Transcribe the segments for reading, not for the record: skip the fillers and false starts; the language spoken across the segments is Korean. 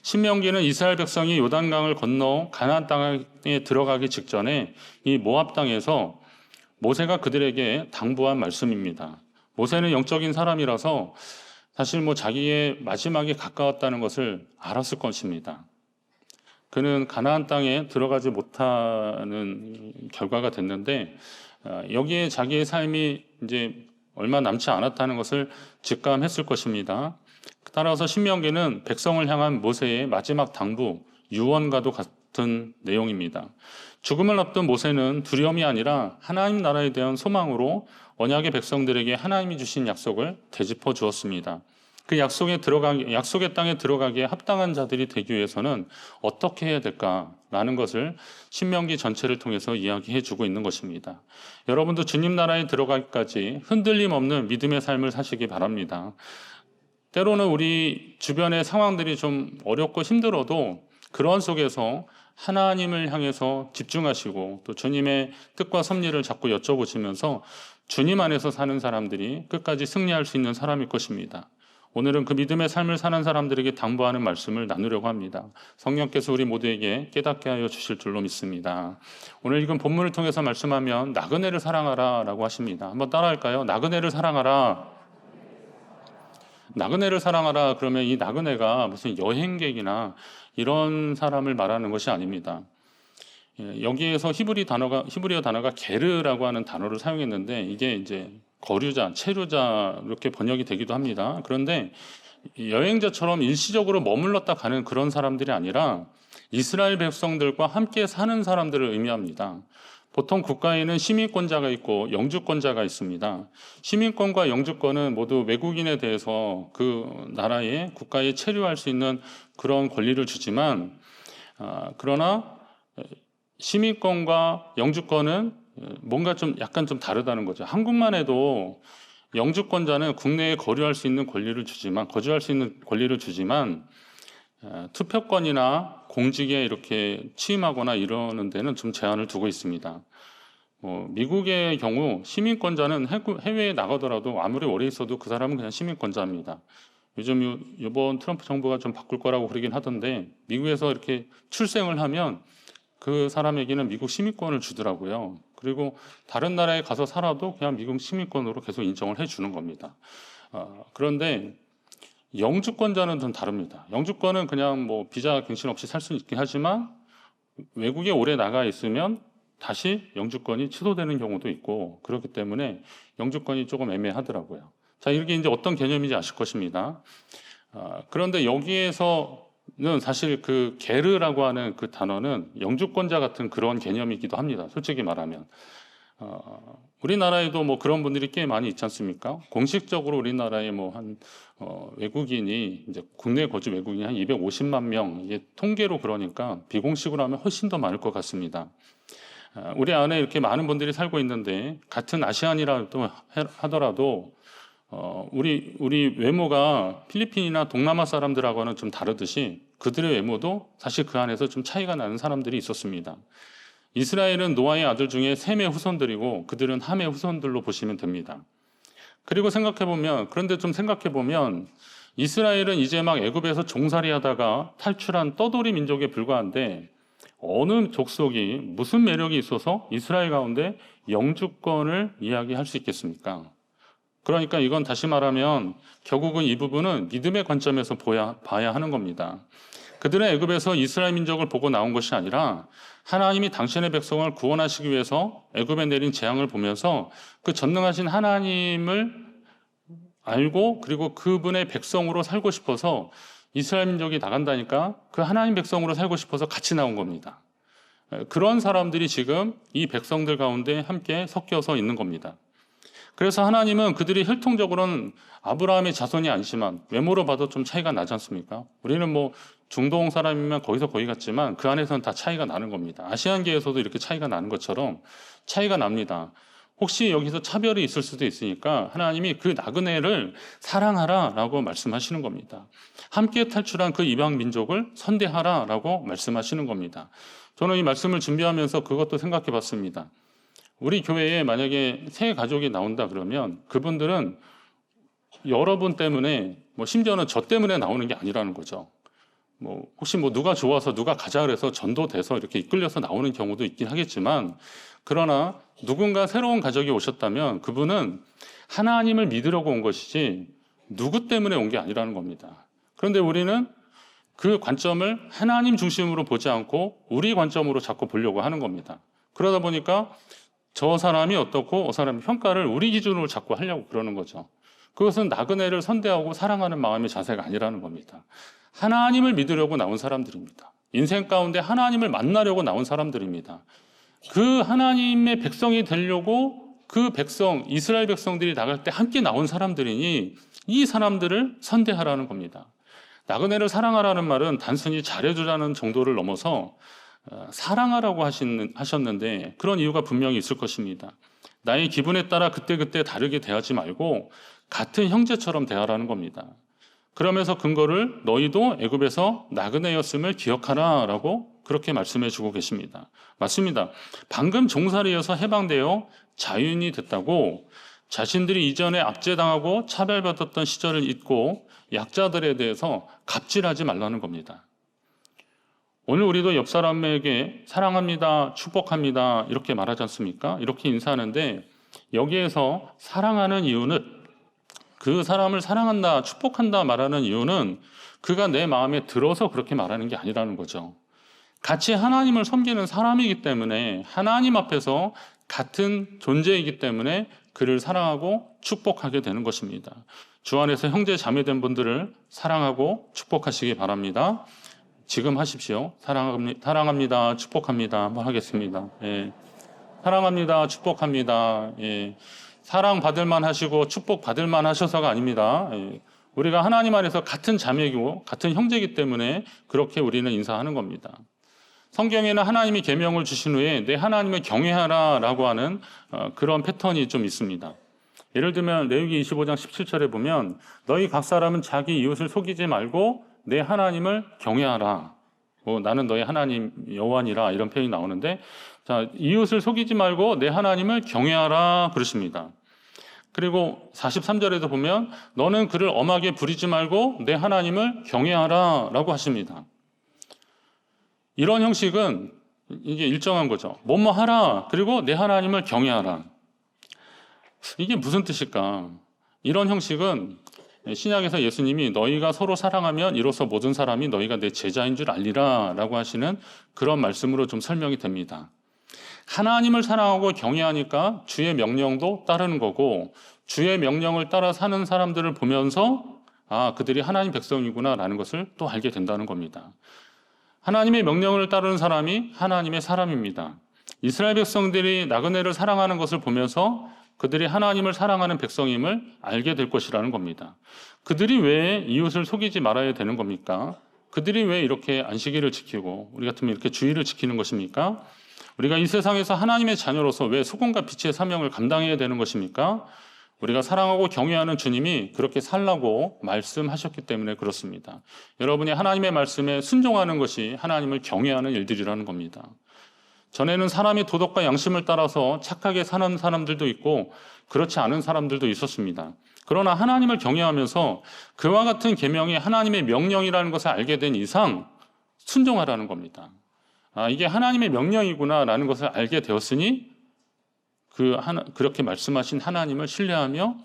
신명기는 이스라엘 백성이 요단강을 건너 가나안 땅에 들어가기 직전에 이 모압 땅에서 모세가 그들에게 당부한 말씀입니다. 모세는 영적인 사람이라서 사실 자기의 마지막에 가까웠다는 것을 알았을 것입니다. 그는 가나안 땅에 들어가지 못하는 결과가 됐는데 여기에 자기의 삶이 이제 얼마 남지 않았다는 것을 직감했을 것입니다. 따라서 신명기는 백성을 향한 모세의 마지막 당부, 유언과도 같은 내용입니다. 죽음을 앞둔 모세는 두려움이 아니라 하나님 나라에 대한 소망으로 언약의 백성들에게 하나님이 주신 약속을 되짚어 주었습니다. 그 약속의 땅에 들어가기에 합당한 자들이 되기 위해서는 어떻게 해야 될까라는 것을 신명기 전체를 통해서 이야기해 주고 있는 것입니다. 여러분도 주님 나라에 들어가기까지 흔들림 없는 믿음의 삶을 사시기 바랍니다. 때로는 우리 주변의 상황들이 좀 어렵고 힘들어도 그런 속에서 하나님을 향해서 집중하시고 또 주님의 뜻과 섭리를 자꾸 여쭤보시면서 주님 안에서 사는 사람들이 끝까지 승리할 수 있는 사람일 것입니다. 오늘은 그 믿음의 삶을 사는 사람들에게 당부하는 말씀을 나누려고 합니다. 성령께서 우리 모두에게 깨닫게 하여 주실 줄로 믿습니다. 오늘 읽은 본문을 통해서 말씀하면 나그네를 사랑하라 라고 하십니다. 한번 따라할까요? 나그네를 사랑하라. 나그네를 사랑하라 그러면 이 나그네가 무슨 여행객이나 이런 사람을 말하는 것이 아닙니다. 여기에서 히브리어 단어가 게르라고 하는 단어를 사용했는데 이게 이제 거류자, 체류자 이렇게 번역이 되기도 합니다. 그런데 여행자처럼 일시적으로 머물렀다 가는 그런 사람들이 아니라 이스라엘 백성들과 함께 사는 사람들을 의미합니다. 보통 국가에는 시민권자가 있고 영주권자가 있습니다. 시민권과 영주권은 모두 외국인에 대해서 그 나라의 국가에 체류할 수 있는 그런 권리를 주지만 그러나 시민권과 영주권은 뭔가 좀 약간 좀 다르다는 거죠. 한국만 해도 영주권자는 국내에 거주할 수 있는 권리를 주지만 투표권이나 공직에 이렇게 취임하거나 이러는 데는 좀 제한을 두고 있습니다. 미국의 경우 시민권자는 해외에 나가더라도 아무리 오래 있어도 그 사람은 그냥 시민권자입니다. 요즘 이번 트럼프 정부가 좀 바꿀 거라고 그러긴 하던데 미국에서 이렇게 출생을 하면 그 사람에게는 미국 시민권을 주더라고요. 그리고 다른 나라에 가서 살아도 그냥 미국 시민권으로 계속 인정을 해주는 겁니다. 그런데 영주권자는 좀 다릅니다. 영주권은 그냥 비자 갱신 없이 살 수 있긴 하지만 외국에 오래 나가 있으면 다시 영주권이 취소되는 경우도 있고 그렇기 때문에 영주권이 조금 애매하더라고요. 자, 이게 이제 어떤 개념인지 아실 것입니다. 그런데 여기에서는 사실 그 게르라고 하는 그 단어는 영주권자 같은 그런 개념이기도 합니다. 솔직히 말하면. 우리나라에도 그런 분들이 꽤 많이 있지 않습니까? 공식적으로 우리나라에 외국인이 이제 국내 거주 외국인이 한 250만 명 이게 통계로 그러니까 비공식으로 하면 훨씬 더 많을 것 같습니다. 우리 안에 이렇게 많은 분들이 살고 있는데 같은 아시안이라도 하더라도 우리 외모가 필리핀이나 동남아 사람들하고는 좀 다르듯이 그들의 외모도 사실 그 안에서 좀 차이가 나는 사람들이 있었습니다. 이스라엘은 노아의 아들 중에 셈의 후손들이고 그들은 함의 후손들로 보시면 됩니다. 그런데 좀 생각해보면 이스라엘은 이제 막 애굽에서 종살이 하다가 탈출한 떠돌이 민족에 불과한데 어느 족속이 무슨 매력이 있어서 이스라엘 가운데 영주권을 이야기할 수 있겠습니까? 그러니까 이건 다시 말하면 결국은 이 부분은 믿음의 관점에서 봐야 하는 겁니다. 그들은 애굽에서 이스라엘 민족을 보고 나온 것이 아니라 하나님이 당신의 백성을 구원하시기 위해서 애굽에 내린 재앙을 보면서 그 전능하신 하나님을 알고 그리고 그분의 백성으로 살고 싶어서 이스라엘 민족이 나간다니까 그 하나님 백성으로 살고 싶어서 같이 나온 겁니다. 그런 사람들이 지금 이 백성들 가운데 함께 섞여서 있는 겁니다. 그래서 하나님은 그들이 혈통적으로는 아브라함의 자손이 아니지만 외모로 봐도 좀 차이가 나지 않습니까? 우리는 중동 사람이면 거기서 거기 같지만 그 안에서는 다 차이가 나는 겁니다. 아시안계에서도 이렇게 차이가 나는 것처럼 차이가 납니다. 혹시 여기서 차별이 있을 수도 있으니까 하나님이 그 나그네를 사랑하라 라고 말씀하시는 겁니다. 함께 탈출한 그 이방 민족을 선대하라 라고 말씀하시는 겁니다. 저는 이 말씀을 준비하면서 그것도 생각해 봤습니다. 우리 교회에 만약에 새 가족이 나온다 그러면 그분들은 여러분 때문에 심지어는 저 때문에 나오는 게 아니라는 거죠. 뭐 혹시 뭐 누가 좋아서 누가 가자 그래서 전도돼서 이렇게 이끌려서 나오는 경우도 있긴 하겠지만, 그러나 누군가 새로운 가족이 오셨다면 그분은 하나님을 믿으려고 온 것이지 누구 때문에 온 게 아니라는 겁니다. 그런데 우리는 그 관점을 하나님 중심으로 보지 않고 우리 관점으로 자꾸 보려고 하는 겁니다. 그러다 보니까 저 사람이 어떻고 저 사람의 평가를 우리 기준으로 자꾸 하려고 그러는 거죠. 그것은 나그네를 선대하고 사랑하는 마음의 자세가 아니라는 겁니다. 하나님을 믿으려고 나온 사람들입니다. 인생 가운데 하나님을 만나려고 나온 사람들입니다. 그 하나님의 백성이 되려고 그 백성, 이스라엘 백성들이 나갈 때 함께 나온 사람들이니 이 사람들을 선대하라는 겁니다. 나그네를 사랑하라는 말은 단순히 잘해주자는 정도를 넘어서 사랑하라고 하셨는데 그런 이유가 분명히 있을 것입니다. 나의 기분에 따라 그때그때 다르게 대하지 말고 같은 형제처럼 대하라는 겁니다. 그러면서 근거를 너희도 애굽에서 나그네였음을 기억하라 라고 그렇게 말씀해 주고 계십니다. 맞습니다. 방금 종살이여서 해방되어 자유인이 됐다고 자신들이 이전에 압제당하고 차별받았던 시절을 잊고 약자들에 대해서 갑질하지 말라는 겁니다. 오늘 우리도 옆 사람에게 사랑합니다, 축복합니다 이렇게 말하지 않습니까? 이렇게 인사하는데 여기에서 사랑하는 이유는, 그 사람을 사랑한다, 축복한다 말하는 이유는 그가 내 마음에 들어서 그렇게 말하는 게 아니라는 거죠. 같이 하나님을 섬기는 사람이기 때문에, 하나님 앞에서 같은 존재이기 때문에 그를 사랑하고 축복하게 되는 것입니다. 주 안에서 형제 자매된 분들을 사랑하고 축복하시기 바랍니다. 지금 하십시오. 사랑합니다, 축복합니다 한번 하겠습니다. 예. 사랑합니다, 축복합니다. 예. 사랑받을 만 하시고 축복받을 만 하셔서가 아닙니다. 예. 우리가 하나님 안에서 같은 자매이고 같은 형제이기 때문에 그렇게 우리는 인사하는 겁니다. 성경에는 하나님이 계명을 주신 후에 내 하나님을 경외하라 라고 하는 그런 패턴이 좀 있습니다. 예를 들면 레위기 25장 17절에 보면 너희 각 사람은 자기 이웃을 속이지 말고 내 하나님을 경외하라. 나는 너희 하나님 여호와니라 이런 표현이 나오는데, 자, 이웃을 속이지 말고 내 하나님을 경외하라 그러십니다. 그리고 43절에도 보면 너는 그를 엄하게 부리지 말고 내 하나님을 경외하라 라고 하십니다. 이런 형식은 이게 일정한 거죠. 뭐뭐 하라, 그리고 내 하나님을 경외하라. 이게 무슨 뜻일까? 이런 형식은 신약에서 예수님이 너희가 서로 사랑하면 이로써 모든 사람이 너희가 내 제자인 줄 알리라 라고 하시는 그런 말씀으로 좀 설명이 됩니다. 하나님을 사랑하고 경외하니까 주의 명령도 따르는 거고, 주의 명령을 따라 사는 사람들을 보면서 그들이 하나님 백성이구나 라는 것을 또 알게 된다는 겁니다. 하나님의 명령을 따르는 사람이 하나님의 사람입니다. 이스라엘 백성들이 나그네를 사랑하는 것을 보면서 그들이 하나님을 사랑하는 백성임을 알게 될 것이라는 겁니다. 그들이 왜 이웃을 속이지 말아야 되는 겁니까? 그들이 왜 이렇게 안식일을 지키고 우리 같으면 이렇게 주일을 지키는 것입니까? 우리가 이 세상에서 하나님의 자녀로서 왜 소금과 빛의 사명을 감당해야 되는 것입니까? 우리가 사랑하고 경외하는 주님이 그렇게 살라고 말씀하셨기 때문에 그렇습니다. 여러분이 하나님의 말씀에 순종하는 것이 하나님을 경외하는 일들이라는 겁니다. 전에는 사람이 도덕과 양심을 따라서 착하게 사는 사람들도 있고 그렇지 않은 사람들도 있었습니다. 그러나 하나님을 경외하면서 그와 같은 계명이 하나님의 명령이라는 것을 알게 된 이상 순종하라는 겁니다. 이게 하나님의 명령이구나라는 것을 알게 되었으니 그렇게 말씀하신 하나님을 신뢰하며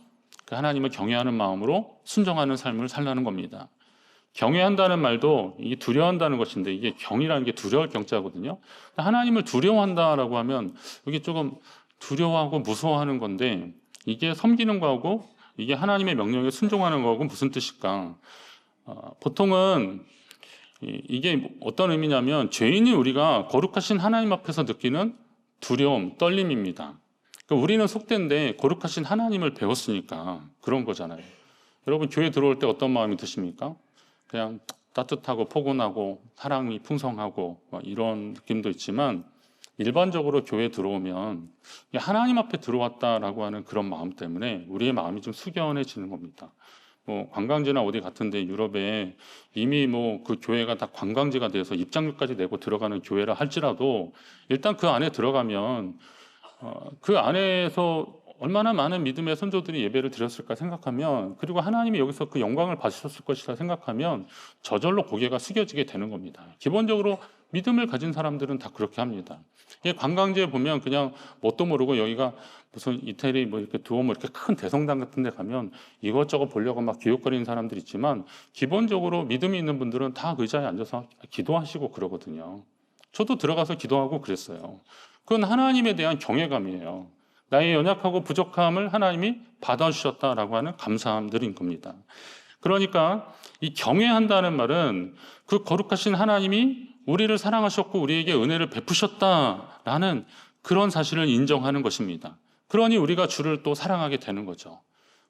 그 하나님을 경외하는 마음으로 순종하는 삶을 살라는 겁니다. 경외한다는 말도 이게 두려워한다는 것인데, 이게 경이라는 게 두려울 경자거든요. 하나님을 두려워한다라고 하면 이게 조금 두려워하고 무서워하는 건데, 이게 섬기는 거하고 이게 하나님의 명령에 순종하는 거하고 무슨 뜻일까? 보통은 이게 어떤 의미냐면 죄인이 우리가 거룩하신 하나님 앞에서 느끼는 두려움, 떨림입니다. 그러니까 우리는 속된데 거룩하신 하나님을 배웠으니까 그런 거잖아요. 여러분 교회 들어올 때 어떤 마음이 드십니까? 그냥 따뜻하고 포근하고 사랑이 풍성하고 이런 느낌도 있지만, 일반적으로 교회 들어오면 하나님 앞에 들어왔다라고 하는 그런 마음 때문에 우리의 마음이 좀 숙연해지는 겁니다. 관광지나 어디 같은데 유럽에 이미 그 교회가 다 관광지가 돼서 입장료까지 내고 들어가는 교회라 할지라도 일단 그 안에 들어가면 그 안에서 얼마나 많은 믿음의 선조들이 예배를 드렸을까 생각하면, 그리고 하나님이 여기서 그 영광을 받으셨을 것이라 생각하면 저절로 고개가 숙여지게 되는 겁니다. 기본적으로 믿음을 가진 사람들은 다 그렇게 합니다. 관광지에 보면 그냥 뭣도 모르고 여기가 무슨 이태리 뭐 이렇게 두오모 이렇게 큰 대성당 같은 데 가면 이것저것 보려고 막 기웃거리는 사람들 있지만, 기본적으로 믿음이 있는 분들은 다 의자에 앉아서 기도하시고 그러거든요. 저도 들어가서 기도하고 그랬어요. 그건 하나님에 대한 경외감이에요. 나의 연약하고 부족함을 하나님이 받아주셨다라고 하는 감사함들인 겁니다. 그러니까 이 경외한다는 말은 그 거룩하신 하나님이 우리를 사랑하셨고 우리에게 은혜를 베푸셨다라는 그런 사실을 인정하는 것입니다. 그러니 우리가 주를 또 사랑하게 되는 거죠.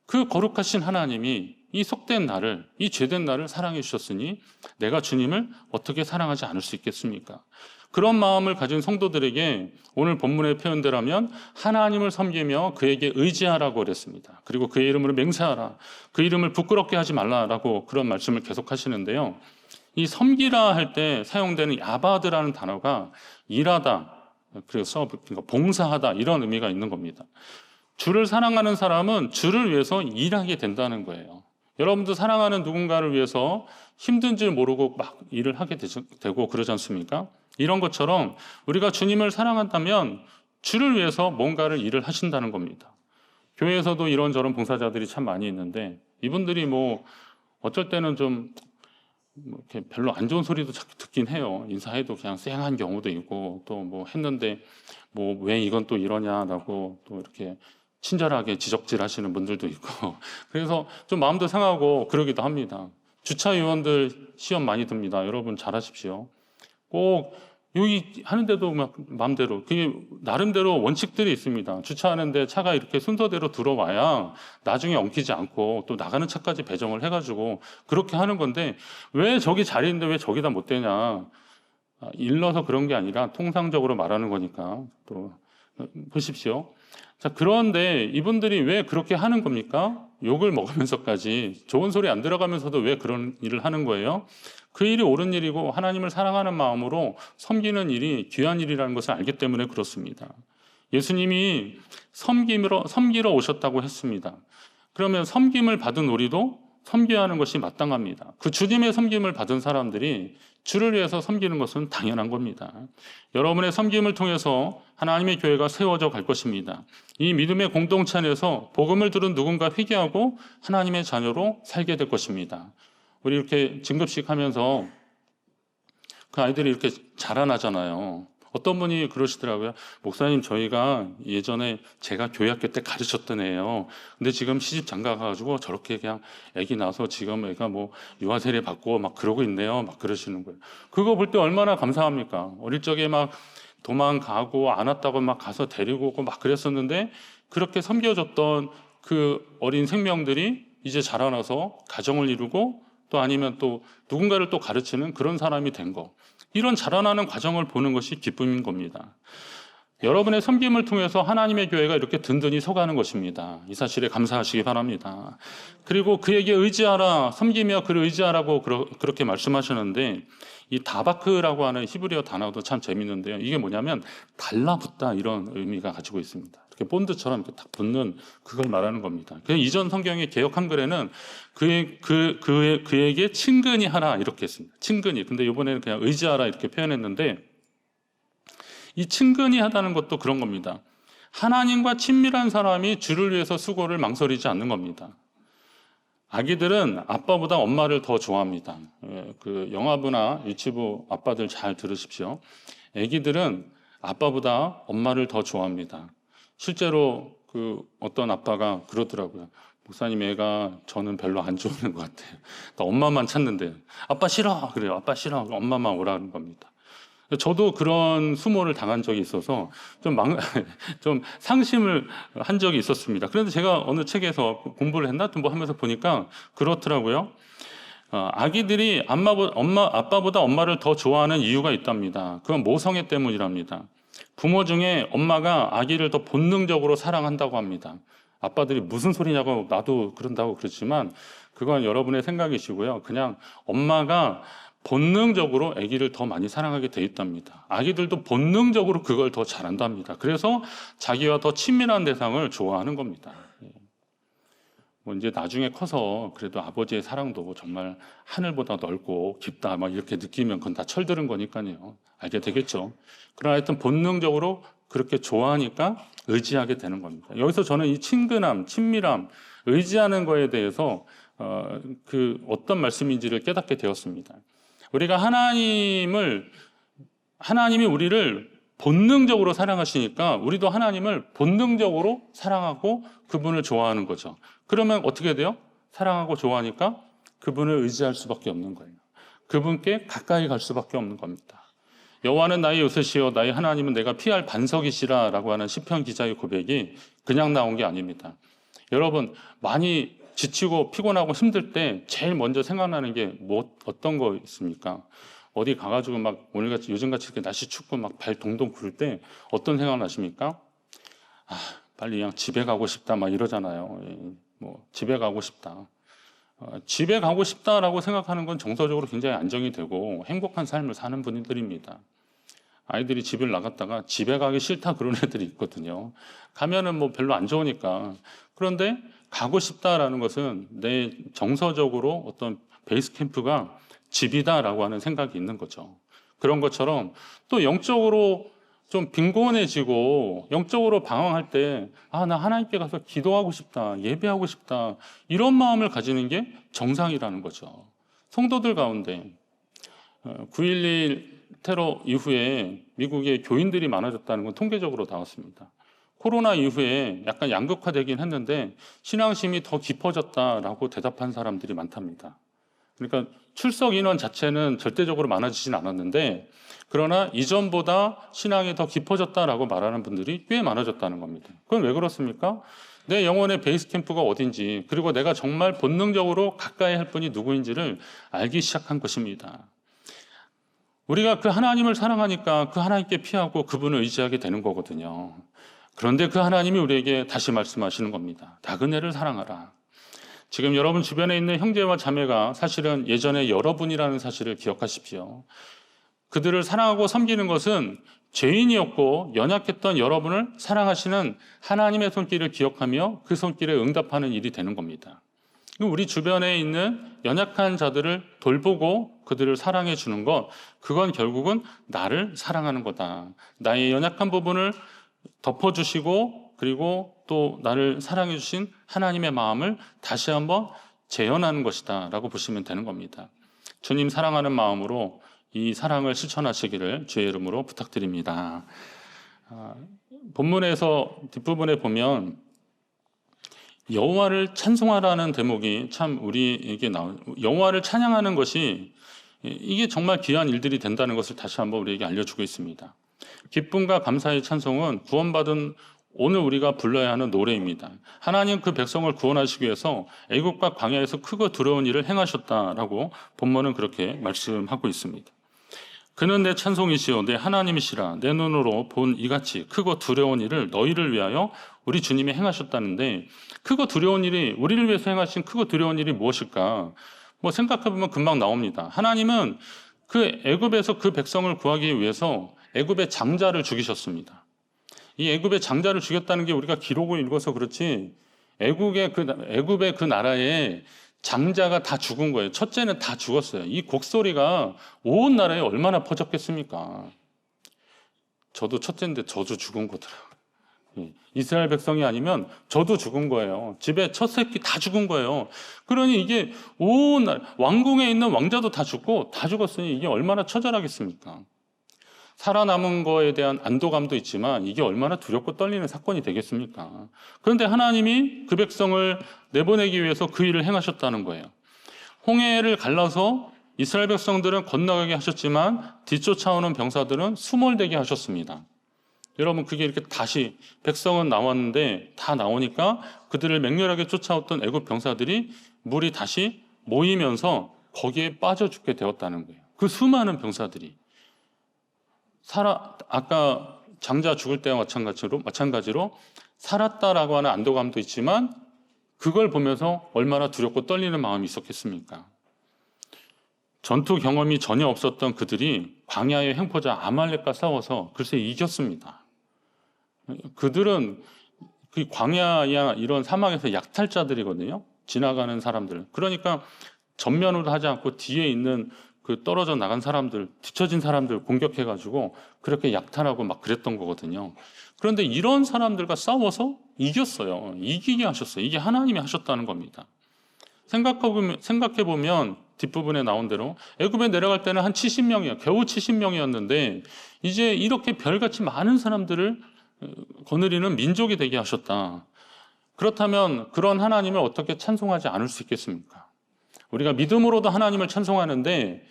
그 거룩하신 하나님이 이 속된 나를, 이 죄된 나를 사랑해 주셨으니 내가 주님을 어떻게 사랑하지 않을 수 있겠습니까? 그런 마음을 가진 성도들에게 오늘 본문의 표현대로라면 하나님을 섬기며 그에게 의지하라고 그랬습니다. 그리고 그의 이름으로 맹세하라. 그 이름을 부끄럽게 하지 말라라고 그런 말씀을 계속 하시는데요. 이 섬기라 할 때 사용되는 야바드라는 단어가 일하다, 그래서 봉사하다 이런 의미가 있는 겁니다. 주를 사랑하는 사람은 주를 위해서 일하게 된다는 거예요. 여러분도 사랑하는 누군가를 위해서 힘든 줄 모르고 막 일을 하게 되고 그러지 않습니까? 이런 것처럼 우리가 주님을 사랑한다면 주를 위해서 뭔가를 일을 하신다는 겁니다. 교회에서도 이런저런 봉사자들이 참 많이 있는데, 이분들이 뭐 어쩔 때는 좀 이렇게 별로 안 좋은 소리도 자꾸 듣긴 해요. 인사해도 그냥 쌩한 경우도 있고, 또 뭐 했는데 뭐 왜 이건 또 이러냐라고 또 이렇게 친절하게 지적질 하시는 분들도 있고, 그래서 좀 마음도 상하고 그러기도 합니다. 주차위원들 시험 많이 듭니다. 여러분 잘하십시오. 꼭 여기 하는데도 막 마음대로, 그게 나름대로 원칙들이 있습니다. 주차하는데 차가 이렇게 순서대로 들어와야 나중에 엉키지 않고 또 나가는 차까지 배정을 해가지고 그렇게 하는 건데, 왜 저기 자리인데 왜 저기다 못 대냐, 일러서 그런 게 아니라 통상적으로 말하는 거니까 또 보십시오. 자, 그런데 이분들이 왜 그렇게 하는 겁니까? 욕을 먹으면서까지, 좋은 소리 안 들어가면서도 왜 그런 일을 하는 거예요? 그 일이 옳은 일이고 하나님을 사랑하는 마음으로 섬기는 일이 귀한 일이라는 것을 알기 때문에 그렇습니다. 예수님이 섬기러 오셨다고 했습니다. 그러면 섬김을 받은 우리도 섬겨야 하는 것이 마땅합니다. 그 주님의 섬김을 받은 사람들이 주를 위해서 섬기는 것은 당연한 겁니다. 여러분의 섬김을 통해서 하나님의 교회가 세워져 갈 것입니다. 이 믿음의 공동체 안에서 복음을 들은 누군가 회개하고 하나님의 자녀로 살게 될 것입니다. 우리 이렇게 증급식 하면서 그 아이들이 이렇게 자라나잖아요. 어떤 분이 그러시더라고요. 목사님, 저희가 예전에 제가 교회학교 때 가르쳤던 애예요. 근데 지금 시집 장가 가가지고 저렇게 그냥 애기 낳아서 지금 애가 뭐 유아 세례 받고 막 그러고 있네요. 막 그러시는 거예요. 그거 볼 때 얼마나 감사합니까? 어릴 적에 막 도망가고 안 왔다고 막 가서 데리고 오고 막 그랬었는데, 그렇게 섬겨줬던 그 어린 생명들이 이제 자라나서 가정을 이루고 또 아니면 또 누군가를 또 가르치는 그런 사람이 된 거, 이런 자라나는 과정을 보는 것이 기쁨인 겁니다. 여러분의 섬김을 통해서 하나님의 교회가 이렇게 든든히 서가는 것입니다. 이 사실에 감사하시기 바랍니다. 그리고 그에게 의지하라, 섬기며 그를 의지하라고 그렇게 말씀하시는데, 이 다바크라고 하는 히브리어 단어도 참 재밌는데요. 이게 뭐냐면 달라붙다, 이런 의미가 가지고 있습니다. 이렇게 본드처럼 이렇게 딱 붙는 그걸 말하는 겁니다. 그래서 이전 성경의 개역 한글에는 그에게 친근히 하라 이렇게 했습니다. 친근히. 근데 이번에는 그냥 의지하라 이렇게 표현했는데, 이 친근히 하다는 것도 그런 겁니다. 하나님과 친밀한 사람이 주를 위해서 수고를 망설이지 않는 겁니다. 아기들은 아빠보다 엄마를 더 좋아합니다. 그 영아부나 유치부 아빠들 잘 들으십시오. 아기들은 아빠보다 엄마를 더 좋아합니다. 실제로 그 어떤 아빠가 그러더라고요. 목사님, 애가 저는 별로 안 좋아하는 것 같아요. 나 엄마만 찾는데. 아빠 싫어. 그래요. 아빠 싫어. 엄마만 오라는 겁니다. 저도 그런 수모를 당한 적이 있어서 좀 상심을 한 적이 있었습니다. 그런데 제가 어느 책에서 공부를 했나 뭐 하면서 보니까 그렇더라고요. 아기들이 아빠보다 엄마를 더 좋아하는 이유가 있답니다. 그건 모성애 때문이랍니다. 부모 중에 엄마가 아기를 더 본능적으로 사랑한다고 합니다. 아빠들이 무슨 소리냐고 나도 그런다고 그러지만 그건 여러분의 생각이시고요. 그냥 엄마가 본능적으로 아기를 더 많이 사랑하게 돼 있답니다. 아기들도 본능적으로 그걸 더 잘한답니다. 그래서 자기와 더 친밀한 대상을 좋아하는 겁니다. 뭐 이제 나중에 커서 그래도 아버지의 사랑도 정말 하늘보다 넓고 깊다 막 이렇게 느끼면 그건 다 철들은 거니까요. 알게 되겠죠. 그러나 하여튼 본능적으로 그렇게 좋아하니까 의지하게 되는 겁니다. 여기서 저는 이 친근함, 친밀함, 의지하는 거에 대해서 그 어떤 말씀인지를 깨닫게 되었습니다. 우리가 하나님이 우리를 본능적으로 사랑하시니까 우리도 하나님을 본능적으로 사랑하고 그분을 좋아하는 거죠. 그러면 어떻게 돼요? 사랑하고 좋아하니까 그분을 의지할 수밖에 없는 거예요. 그분께 가까이 갈 수밖에 없는 겁니다. 여호와는 나의 요새시요 나의 하나님은 내가 피할 반석이시라 라고 하는 시편 기자의 고백이 그냥 나온 게 아닙니다. 여러분 많이 지치고 피곤하고 힘들 때 제일 먼저 생각나는 게 어떤 거 있습니까? 어디 가가지고 막 오늘같이 요즘같이 이렇게 날씨 춥고 막 발 동동 구를 때 어떤 생각 나십니까? 빨리 그냥 집에 가고 싶다 막 이러잖아요. 뭐 집에 가고 싶다. 집에 가고 싶다라고 생각하는 건 정서적으로 굉장히 안정이 되고 행복한 삶을 사는 분들입니다. 아이들이 집을 나갔다가 집에 가기 싫다 그런 애들이 있거든요. 가면은 뭐 별로 안 좋으니까. 그런데 가고 싶다라는 것은 내 정서적으로 어떤 베이스 캠프가 집이다라고 하는 생각이 있는 거죠. 그런 것처럼 또 영적으로 좀 빈곤해지고 영적으로 방황할 때 나 하나님께 가서 기도하고 싶다, 예배하고 싶다 이런 마음을 가지는 게 정상이라는 거죠. 성도들 가운데 9.11 테러 이후에 미국의 교인들이 많아졌다는 건 통계적으로 나왔습니다. 코로나 이후에 약간 양극화되긴 했는데 신앙심이 더 깊어졌다라고 대답한 사람들이 많답니다. 그러니까 출석 인원 자체는 절대적으로 많아지진 않았는데 그러나 이전보다 신앙이 더 깊어졌다라고 말하는 분들이 꽤 많아졌다는 겁니다. 그건 왜 그렇습니까? 내 영혼의 베이스 캠프가 어딘지 그리고 내가 정말 본능적으로 가까이 할 분이 누구인지를 알기 시작한 것입니다. 우리가 그 하나님을 사랑하니까 그 하나님께 피하고 그분을 의지하게 되는 거거든요. 그런데 그 하나님이 우리에게 다시 말씀하시는 겁니다. 나그네를 사랑하라. 지금 여러분 주변에 있는 형제와 자매가 사실은 예전에 여러분이라는 사실을 기억하십시오. 그들을 사랑하고 섬기는 것은 죄인이었고 연약했던 여러분을 사랑하시는 하나님의 손길을 기억하며 그 손길에 응답하는 일이 되는 겁니다. 우리 주변에 있는 연약한 자들을 돌보고 그들을 사랑해 주는 것, 그건 결국은 나를 사랑하는 거다. 나의 연약한 부분을 덮어주시고 그리고 또 나를 사랑해 주신 하나님의 마음을 다시 한번 재현하는 것이다 라고 보시면 되는 겁니다. 주님 사랑하는 마음으로 이 사랑을 실천하시기를 주의 이름으로 부탁드립니다. 본문에서 뒷부분에 보면 여호와를 찬송하라는 대목이 참 우리에게 여호와를 찬양하는 것이 이게 정말 귀한 일들이 된다는 것을 다시 한번 우리에게 알려주고 있습니다. 기쁨과 감사의 찬송은 구원받은 오늘 우리가 불러야 하는 노래입니다. 하나님 그 백성을 구원하시기 위해서 애국과 광야에서 크고 두려운 일을 행하셨다라고 본문은 그렇게 말씀하고 있습니다. 그는 내 찬송이시요 내 하나님이시라. 내 눈으로 본 이같이 크고 두려운 일을 너희를 위하여 우리 주님이 행하셨다는데 크고 두려운 일이 우리를 위해서 행하신 크고 두려운 일이 무엇일까? 뭐 생각해보면 금방 나옵니다. 하나님은 그 애굽에서 그 백성을 구하기 위해서 애굽의 장자를 죽이셨습니다. 이 애굽의 장자를 죽였다는 게 우리가 기록을 읽어서 그렇지 애굽의 그 나라에 장자가 다 죽은 거예요. 첫째는 다 죽었어요. 이 곡소리가 온 나라에 얼마나 퍼졌겠습니까? 저도 첫째인데 저도 죽은 거더라고요. 이스라엘 백성이 아니면 저도 죽은 거예요. 집에 첫 새끼 다 죽은 거예요. 그러니 이게 온 왕궁에 있는 왕자도 다 죽고 다 죽었으니 이게 얼마나 처절하겠습니까? 살아남은 거에 대한 안도감도 있지만 이게 얼마나 두렵고 떨리는 사건이 되겠습니까? 그런데 하나님이 그 백성을 내보내기 위해서 그 일을 행하셨다는 거예요. 홍해를 갈라서 이스라엘 백성들은 건너가게 하셨지만 뒤쫓아오는 병사들은 수몰되게 하셨습니다. 여러분 그게 이렇게 다시 백성은 나왔는데 다 나오니까 그들을 맹렬하게 쫓아왔던 애굽 병사들이 물이 다시 모이면서 거기에 빠져 죽게 되었다는 거예요. 그 수많은 병사들이 아까 장자 죽을 때와 마찬가지로 살았다라고 하는 안도감도 있지만 그걸 보면서 얼마나 두렵고 떨리는 마음이 있었겠습니까? 전투 경험이 전혀 없었던 그들이 광야의 횡포자 아말렉과 싸워서 글쎄 이겼습니다. 그들은 그 광야야 이런 사막에서 약탈자들이거든요. 지나가는 사람들. 그러니까 전면으로 하지 않고 뒤에 있는 그 떨어져 나간 사람들, 뒤처진 사람들 공격해가지고 그렇게 약탈하고 막 그랬던 거거든요. 그런데 이런 사람들과 싸워서 이겼어요. 이기게 하셨어요. 이게 하나님이 하셨다는 겁니다. 생각해보면 뒷부분에 나온 대로 애굽에 내려갈 때는 한 70명이요. 겨우 70명이었는데 이제 이렇게 별같이 많은 사람들을 거느리는 민족이 되게 하셨다. 그렇다면 그런 하나님을 어떻게 찬송하지 않을 수 있겠습니까? 우리가 믿음으로도 하나님을 찬송하는데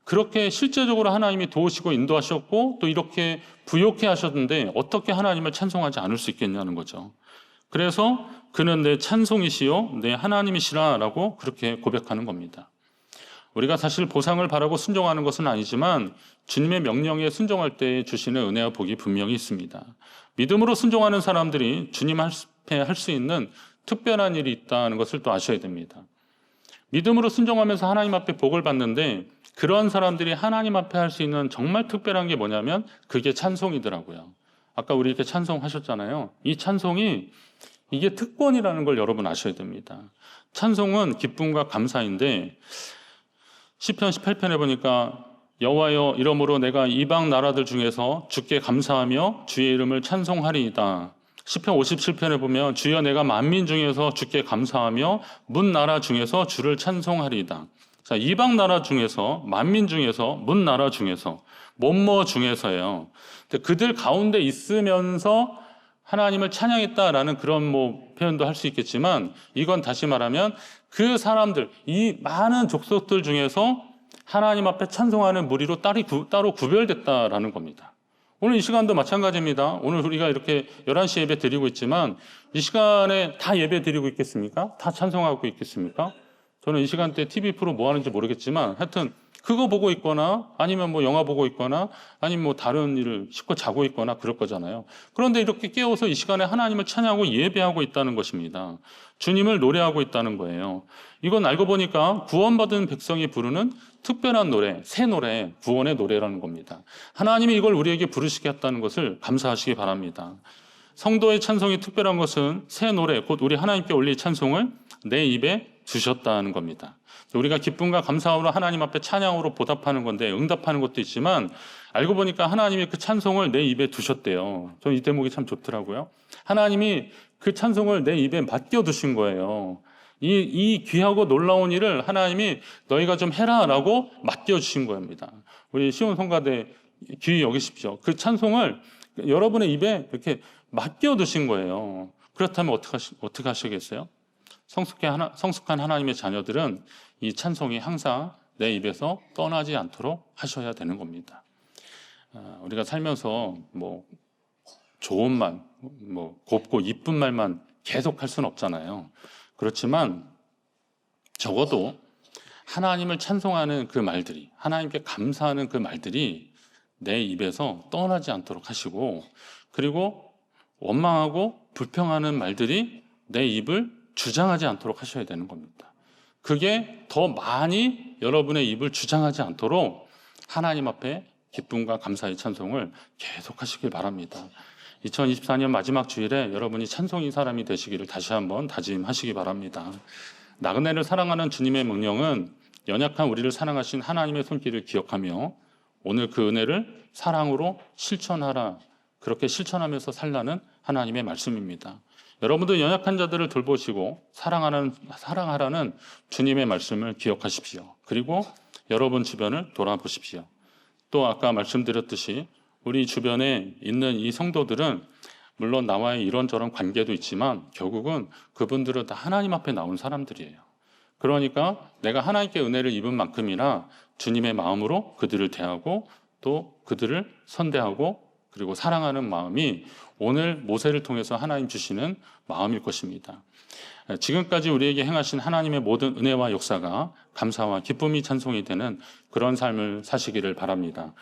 그렇게 실제적으로 하나님이 도우시고 인도하셨고 또 이렇게 부욕해 하셨는데 어떻게 하나님을 찬송하지 않을 수 있겠냐는 거죠. 그래서 그는 내 찬송이시요 내 하나님이시라라고 그렇게 고백하는 겁니다. 우리가 사실 보상을 바라고 순종하는 것은 아니지만 주님의 명령에 순종할 때 주시는 은혜와 복이 분명히 있습니다. 믿음으로 순종하는 사람들이 주님 앞에 할 수 있는 특별한 일이 있다는 것을 또 아셔야 됩니다. 믿음으로 순종하면서 하나님 앞에 복을 받는데 그런 사람들이 하나님 앞에 할 수 있는 정말 특별한 게 뭐냐면 그게 찬송이더라고요. 아까 우리 이렇게 찬송하셨잖아요. 이 찬송이 이게 특권이라는 걸 여러분 아셔야 됩니다. 찬송은 기쁨과 감사인데 시편 18편에 보니까 여호와여 이러므로 내가 이방 나라들 중에서 주께 감사하며 주의 이름을 찬송하리이다. 시편 57편에 보면 주여 내가 만민 중에서 주께 감사하며 문 나라 중에서 주를 찬송하리이다. 자, 이방 나라 중에서 만민 중에서 문 나라 중에서 뭐뭐 중에서예요. 그들 가운데 있으면서 하나님을 찬양했다라는 그런 표현도 할 수 있겠지만 이건 다시 말하면 그 사람들, 이 많은 족속들 중에서 하나님 앞에 찬송하는 무리로 따로 구별됐다라는 겁니다. 오늘 이 시간도 마찬가지입니다. 오늘 우리가 이렇게 11시 예배 드리고 있지만 이 시간에 다 예배 드리고 있겠습니까? 다 찬송하고 있겠습니까? 저는 이 시간대 TV 프로 뭐 하는지 모르겠지만 하여튼 그거 보고 있거나 아니면 영화 보고 있거나 아니면 다른 일을 싣고 자고 있거나 그럴 거잖아요. 그런데 이렇게 깨워서 이 시간에 하나님을 찬양하고 예배하고 있다는 것입니다. 주님을 노래하고 있다는 거예요. 이건 알고 보니까 구원받은 백성이 부르는 특별한 노래, 새 노래, 구원의 노래라는 겁니다. 하나님이 이걸 우리에게 부르시게 했다는 것을 감사하시기 바랍니다. 성도의 찬송이 특별한 것은 새 노래, 곧 우리 하나님께 올릴 찬송을 내 입에 주셨다는 겁니다. 우리가 기쁨과 감사함으로 하나님 앞에 찬양으로 보답하는 건데 응답하는 것도 있지만 알고 보니까 하나님이 그 찬송을 내 입에 두셨대요. 저는 이 대목이 참 좋더라고요. 하나님이 그 찬송을 내 입에 맡겨두신 거예요. 이 귀하고 놀라운 일을 하나님이 너희가 좀 해라라고 맡겨주신 겁니다. 우리 시온 성가대 귀히 여기십시오. 그 찬송을 여러분의 입에 이렇게 맡겨두신 거예요. 그렇다면 어떻게 하시겠어요? 성숙한 하나님의 자녀들은 이 찬송이 항상 내 입에서 떠나지 않도록 하셔야 되는 겁니다. 우리가 살면서 좋은 말, 곱고 이쁜 말만 계속 할 수는 없잖아요. 그렇지만 적어도 하나님을 찬송하는 그 말들이, 하나님께 감사하는 그 말들이 내 입에서 떠나지 않도록 하시고, 그리고 원망하고 불평하는 말들이 내 입을 주장하지 않도록 하셔야 되는 겁니다. 그게 더 많이 여러분의 입을 주장하지 않도록 하나님 앞에 기쁨과 감사의 찬송을 계속 하시길 바랍니다. 2024년 마지막 주일에 여러분이 찬송인 사람이 되시기를 다시 한번 다짐하시기 바랍니다. 나그네를 사랑하는 주님의 명령은 연약한 우리를 사랑하신 하나님의 손길을 기억하며 오늘 그 은혜를 사랑으로 실천하라, 그렇게 실천하면서 살라는 하나님의 말씀입니다. 여러분도 연약한 자들을 돌보시고 사랑하라는 주님의 말씀을 기억하십시오. 그리고 여러분 주변을 돌아보십시오. 또 아까 말씀드렸듯이 우리 주변에 있는 이 성도들은 물론 나와의 이런저런 관계도 있지만 결국은 그분들은 다 하나님 앞에 나온 사람들이에요. 그러니까 내가 하나님께 은혜를 입은 만큼이나 주님의 마음으로 그들을 대하고 또 그들을 선대하고 그리고 사랑하는 마음이 오늘 모세를 통해서 하나님 주시는 마음일 것입니다. 지금까지 우리에게 행하신 하나님의 모든 은혜와 역사가 감사와 기쁨이 찬송이 되는 그런 삶을 사시기를 바랍니다.